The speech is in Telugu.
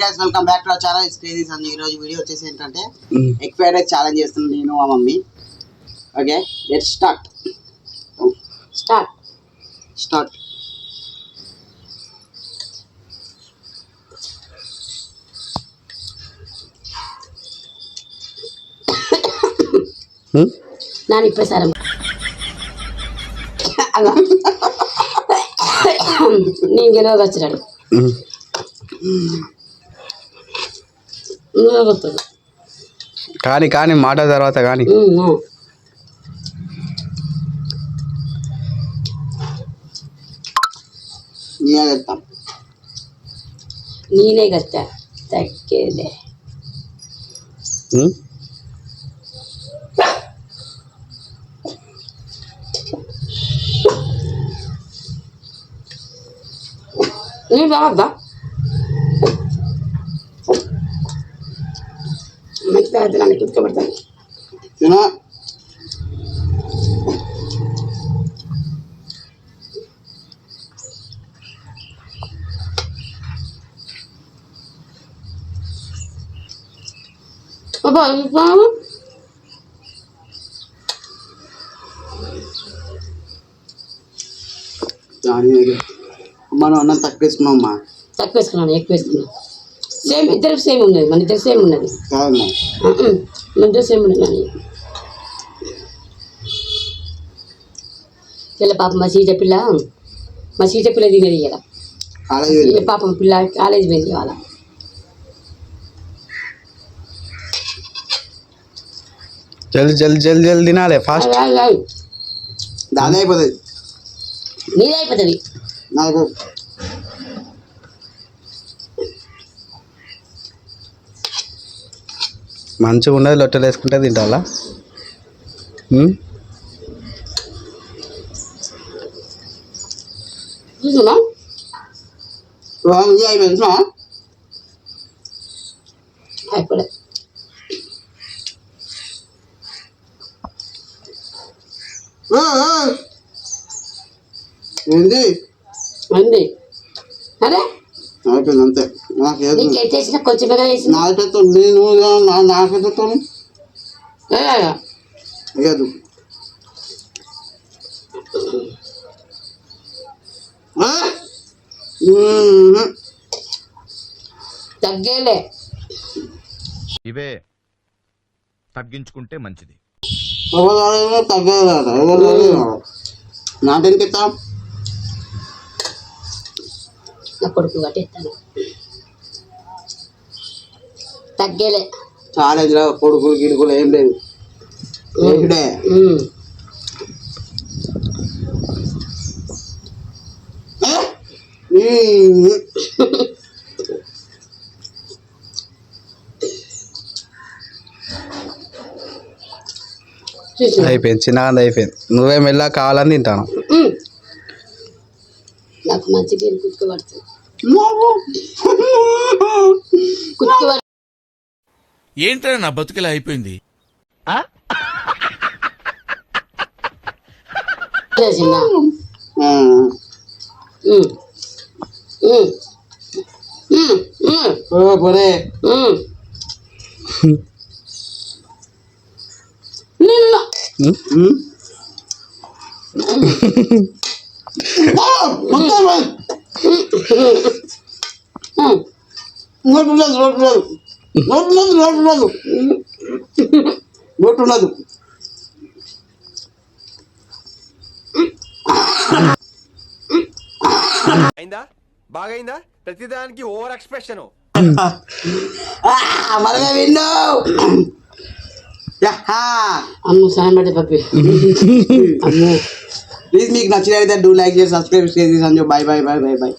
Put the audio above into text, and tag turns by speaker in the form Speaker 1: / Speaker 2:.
Speaker 1: Guys welcome back to our channel it's crazy Sanjay. ఈ రోజు వీడియో వచ్చేసి ఏంటంటే ఎగ్ ఫ్రైడ్ రైస్ ఛాలెంజ్ చేస్తున్నాను నేను మా మమ్మీ. Okay let's start.
Speaker 2: ನಾನು ಇಪ್ಪತ್ತು ಸಾರ ಅಲ್ಲ ನೀಗೆಲ್ಲ ಹಚ್ಚಾడు
Speaker 3: కానీ కానీ మాట తర్వాత కానీ
Speaker 2: ನೀನೇ ಗೊತ್ತ ತಕ್ಕಿದೆ ನೀನು ಬಾಬಾ ಮತ್ತೆ ಅದು ನನಗೆ ಕುತ್ಕೊಬಿಡ್ತಾನೆ బాబా
Speaker 1: మనం అన్నం తక్కువ వేసుకున్నాం అమ్మా.
Speaker 2: తక్కువ వేసుకున్నాను ఎక్కువ వేసుకున్నాను. సేమ్ ఇద్దరికి సేమ్ ఉన్నది, మన ఇద్దరు సేమ్ ఉన్నది. మన ఇద్దరు సేమ్ ఉన్నది. ఇలా పాపం మా సీజ పిల్ల తినేది ఇలా పాపం పిల్ల కాలేజ్ పోయింది వాళ్ళ.
Speaker 3: జల్ది జల్ది జల్ది జల్ది తినాలి ఫాస్ట్.
Speaker 1: దాని అయిపోతుంది,
Speaker 2: నీది అయిపోతుంది.
Speaker 1: నాకు
Speaker 3: మంచిగా ఉండదు, లొట్టలు వేసుకుంటే తింటాలా.
Speaker 2: చూసుకున్నా అయిపోలే.
Speaker 1: ఏంది
Speaker 2: అంది అరే
Speaker 1: అయిపోయింది అంతే. నాకేది
Speaker 2: నీకు ఎత్తేసిన కొంచెం మీద వేసిన
Speaker 1: నాకైతే నేను నాకైతే లేదు.
Speaker 2: తగ్గేలే
Speaker 4: ఇవే తగ్గించుకుంటే మంచిది.
Speaker 1: తగ్గలేదు నాటెందుకు ఇస్తాం.
Speaker 2: నా కొడుకు కట్టేస్తాను. తగ్గేలే
Speaker 1: కాలేజీలో కొడుకులు గిడుకులు ఏం లేదు. ఇక్కడే
Speaker 3: అయిపోయింది, చిన్నగా అయిపోయింది. నువ్వే మెల్లగా కావాలని తింటాను.
Speaker 2: నాకు మంచిగా కుట్టుకోబడుతుంది.
Speaker 5: ఏంటో నా బతుకులా అయిపోయింది.
Speaker 1: నోటున్నదు
Speaker 6: అయిందా బాగైందా? ప్రతిదానికి ఓవర్ ఎక్స్ప్రెషన్.
Speaker 1: మనమే విన్ను.
Speaker 2: అమ్ము సాయం పడే పప్పి అమ్ము
Speaker 1: ప్లీజ్ మీకు నచ్చినట్లయితే డూ లైక్ చేసి సబ్స్క్రైబ్ చేసి Sanjay. By by by by by.